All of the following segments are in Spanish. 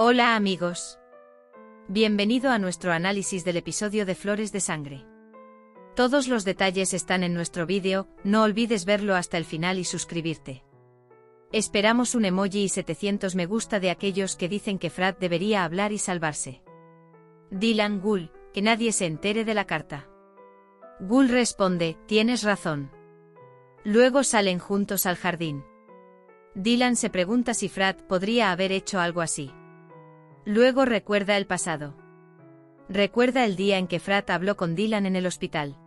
Hola amigos. Bienvenido a nuestro análisis del episodio de Flores de Sangre. Todos los detalles están en nuestro vídeo, no olvides verlo hasta el final y suscribirte. Esperamos un emoji y 700 me gusta de aquellos que dicen que Frat debería hablar y salvarse. Dylan Gould, que nadie se entere de la carta. Gould responde, tienes razón. Luego salen juntos al jardín. Dylan se pregunta si Frat podría haber hecho algo así. Luego recuerda el pasado. Recuerda el día en que Frat habló con Dylan en el hospital.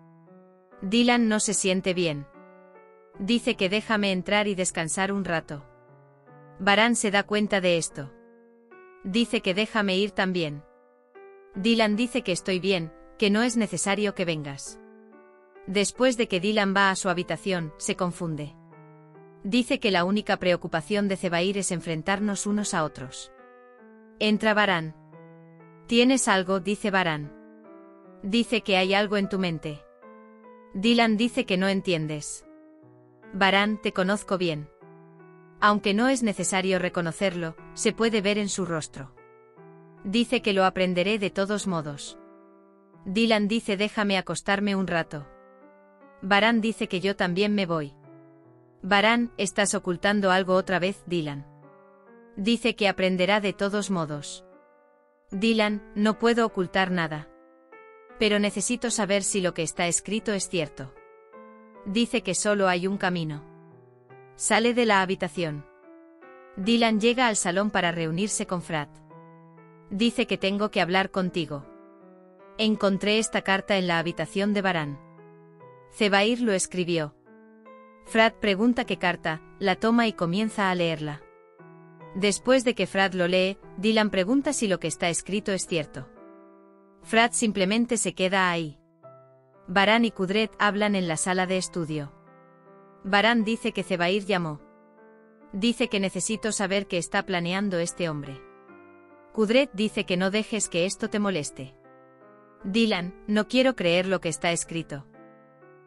Dylan no se siente bien. Dice que déjame entrar y descansar un rato. Baran se da cuenta de esto. Dice que déjame ir también. Dylan dice que estoy bien, que no es necesario que vengas. Después de que Dylan va a su habitación, se confunde. Dice que la única preocupación de Zebair es enfrentarnos unos a otros. Entra Baran. ¿Tienes algo?, dice Baran. Dice que hay algo en tu mente. Dylan dice que no entiendes. Baran, te conozco bien. Aunque no es necesario reconocerlo, se puede ver en su rostro. Dice que lo aprenderé de todos modos. Dylan dice déjame acostarme un rato. Baran dice que yo también me voy. Baran, estás ocultando algo otra vez, Dylan. Dice que aprenderá de todos modos. Dylan, no puedo ocultar nada. Pero necesito saber si lo que está escrito es cierto. Dice que solo hay un camino. Sale de la habitación. Dylan llega al salón para reunirse con Frat. Dice que tengo que hablar contigo. Encontré esta carta en la habitación de Baran. Zebair lo escribió. Frat pregunta qué carta, la toma y comienza a leerla. Después de que Frat lo lee, Dylan pregunta si lo que está escrito es cierto. Frat simplemente se queda ahí. Baran y Kudret hablan en la sala de estudio. Baran dice que Zebair llamó. Dice que necesito saber qué está planeando este hombre. Kudret dice que no dejes que esto te moleste. Dylan, no quiero creer lo que está escrito.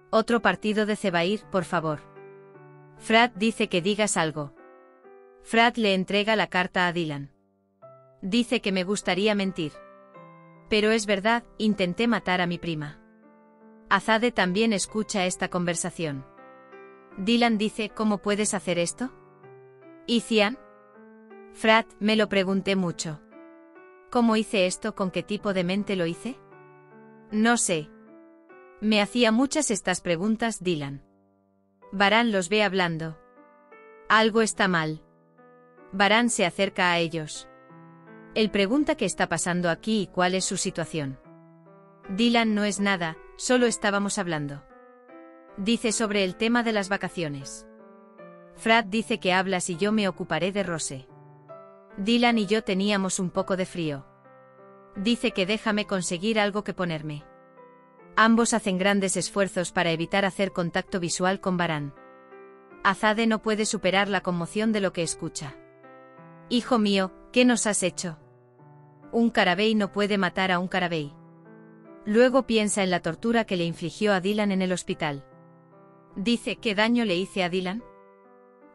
Otro partido de Zebair, por favor. Frat dice que digas algo. Frat le entrega la carta a Dylan. Dice que me gustaría mentir. Pero es verdad, intenté matar a mi prima. Azade también escucha esta conversación. Dylan dice, ¿cómo puedes hacer esto? ¿Y Cian? Frat, me lo pregunté mucho. ¿Cómo hice esto? ¿Con qué tipo de mente lo hice? No sé. Me hacía muchas estas preguntas, Dylan. Baran los ve hablando. Algo está mal. Baran se acerca a ellos. Él pregunta qué está pasando aquí y cuál es su situación. Dylan no es nada, solo estábamos hablando. Dice sobre el tema de las vacaciones. Frat dice que hablas y yo me ocuparé de Rose. Dylan y yo teníamos un poco de frío. Dice que déjame conseguir algo que ponerme. Ambos hacen grandes esfuerzos para evitar hacer contacto visual con Baran. Azade no puede superar la conmoción de lo que escucha. Hijo mío, ¿qué nos has hecho? Un carabey no puede matar a un carabey. Luego piensa en la tortura que le infligió a Dylan en el hospital. Dice, ¿qué daño le hice a Dylan?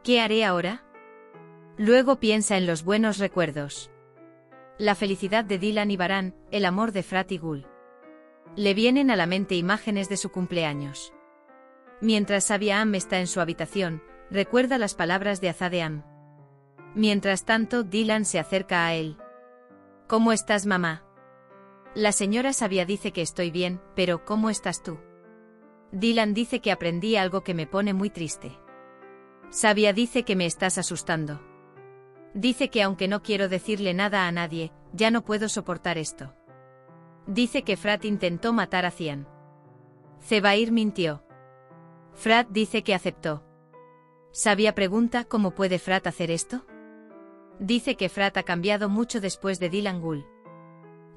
¿Qué haré ahora? Luego piensa en los buenos recuerdos. La felicidad de Dylan y Baran, el amor de Frat y Gould. Le vienen a la mente imágenes de su cumpleaños. Mientras Sabiam está en su habitación, recuerda las palabras de Azadeam. Mientras tanto, Dylan se acerca a él. ¿Cómo estás, mamá? La señora Sabia dice que estoy bien, pero ¿cómo estás tú? Dylan dice que aprendí algo que me pone muy triste. Sabia dice que me estás asustando. Dice que aunque no quiero decirle nada a nadie, ya no puedo soportar esto. Dice que Frat intentó matar a Cian. Zebair mintió. Frat dice que aceptó. Sabia pregunta ¿cómo puede Frat hacer esto? Dice que Frat ha cambiado mucho después de Dylan Gould.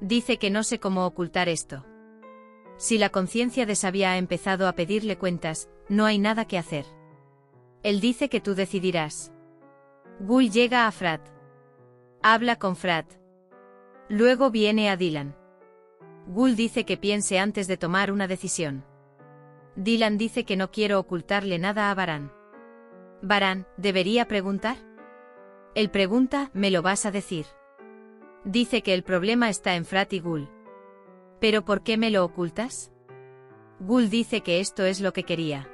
Dice que no sé cómo ocultar esto. Si la conciencia de Sabia ha empezado a pedirle cuentas, no hay nada que hacer. Él dice que tú decidirás. Gould llega a Frat. Habla con Frat. Luego viene a Dylan. Gould dice que piense antes de tomar una decisión. Dylan dice que no quiero ocultarle nada a Baran. Baran, ¿debería preguntar? Él pregunta, ¿me lo vas a decir? Dice que el problema está en Frat y Gul. ¿Pero por qué me lo ocultas? Gul dice que esto es lo que quería.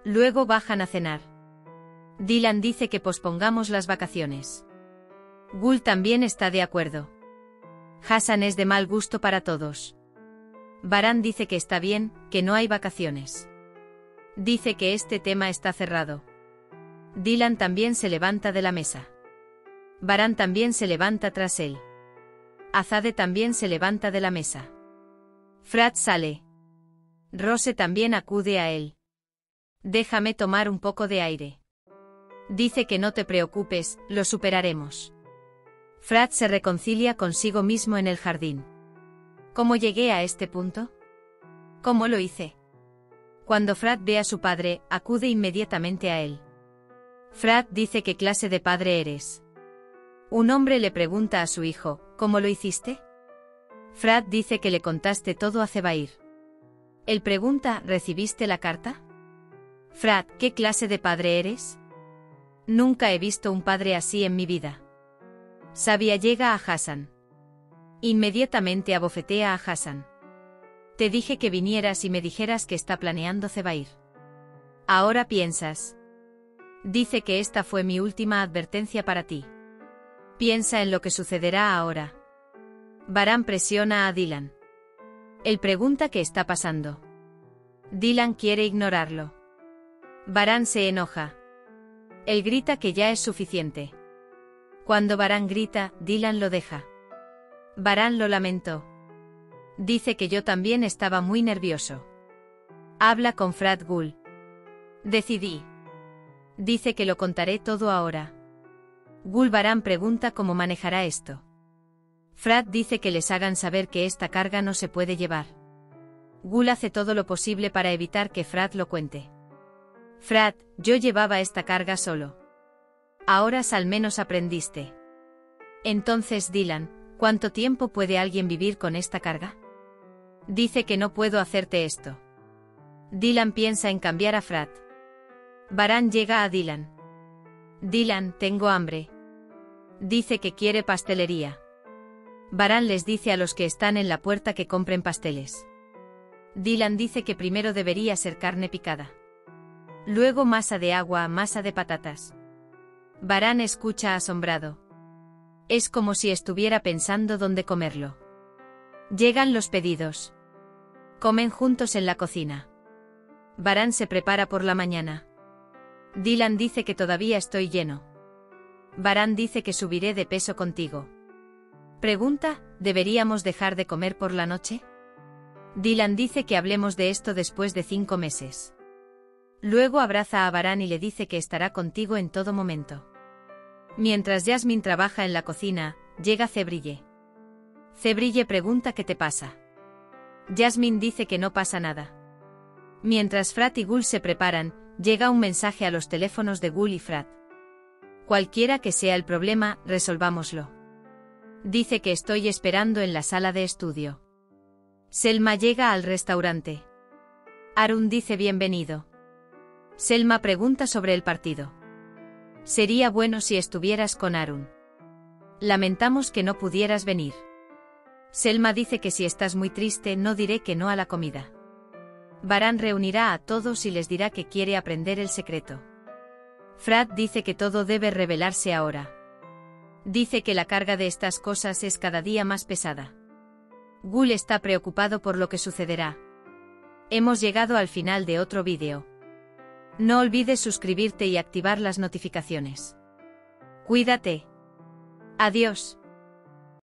Luego bajan a cenar. Dylan dice que pospongamos las vacaciones. Gul también está de acuerdo. Hassan es de mal gusto para todos. Baran dice que está bien, que no hay vacaciones. Dice que este tema está cerrado. Dylan también se levanta de la mesa. Baran también se levanta tras él. Azade también se levanta de la mesa. Frat sale. Rose también acude a él. Déjame tomar un poco de aire. Dice que no te preocupes, lo superaremos. Frat se reconcilia consigo mismo en el jardín. ¿Cómo llegué a este punto? ¿Cómo lo hice? Cuando Frat ve a su padre, acude inmediatamente a él. Frat dice qué clase de padre eres. Un hombre le pregunta a su hijo, ¿cómo lo hiciste? Frat dice que le contaste todo a Zebair. Él pregunta, ¿recibiste la carta? Frat, ¿qué clase de padre eres? Nunca he visto un padre así en mi vida. Sabia llega a Hassan. Inmediatamente abofetea a Hassan. Te dije que vinieras y me dijeras que está planeando Zebair. Ahora piensas. Dice que esta fue mi última advertencia para ti. Piensa en lo que sucederá ahora. Baran presiona a Dylan. Él pregunta qué está pasando. Dylan quiere ignorarlo. Baran se enoja. Él grita que ya es suficiente. Cuando Baran grita, Dylan lo deja. Baran lo lamentó. Dice que yo también estaba muy nervioso. Habla con Frat Gul. Decidí. Dice que lo contaré todo ahora. Gul Baran pregunta cómo manejará esto. Frat dice que les hagan saber que esta carga no se puede llevar. Gul hace todo lo posible para evitar que Frat lo cuente. Frat, yo llevaba esta carga solo. Ahora al menos aprendiste. Entonces Dylan, ¿cuánto tiempo puede alguien vivir con esta carga? Dice que no puedo hacerte esto. Dylan piensa en cambiar a Frat. Baran llega a Dylan. Dylan, tengo hambre. Dice que quiere pastelería. Baran les dice a los que están en la puerta que compren pasteles. Dylan dice que primero debería ser carne picada. Luego masa de agua, masa de patatas. Baran escucha asombrado. Es como si estuviera pensando dónde comerlo. Llegan los pedidos. Comen juntos en la cocina. Baran se prepara por la mañana. Dylan dice que todavía estoy lleno. Baran dice que subiré de peso contigo. Pregunta, ¿deberíamos dejar de comer por la noche? Dylan dice que hablemos de esto después de 5 meses. Luego abraza a Baran y le dice que estará contigo en todo momento. Mientras Jasmine trabaja en la cocina, llega Cebrille. Cebrille pregunta qué te pasa. Jasmine dice que no pasa nada. Mientras Frat y Gul se preparan, llega un mensaje a los teléfonos de Gul y Frat. Cualquiera que sea el problema, resolvámoslo. Dice que estoy esperando en la sala de estudio. Selma llega al restaurante. Arun dice bienvenido. Selma pregunta sobre el partido. Sería bueno si estuvieras con Arun. Lamentamos que no pudieras venir. Selma dice que si estás muy triste no diré que no a la comida. Baran reunirá a todos y les dirá que quiere aprender el secreto. Frat dice que todo debe revelarse ahora. Dice que la carga de estas cosas es cada día más pesada. Gul está preocupado por lo que sucederá. Hemos llegado al final de otro vídeo. No olvides suscribirte y activar las notificaciones. Cuídate. Adiós.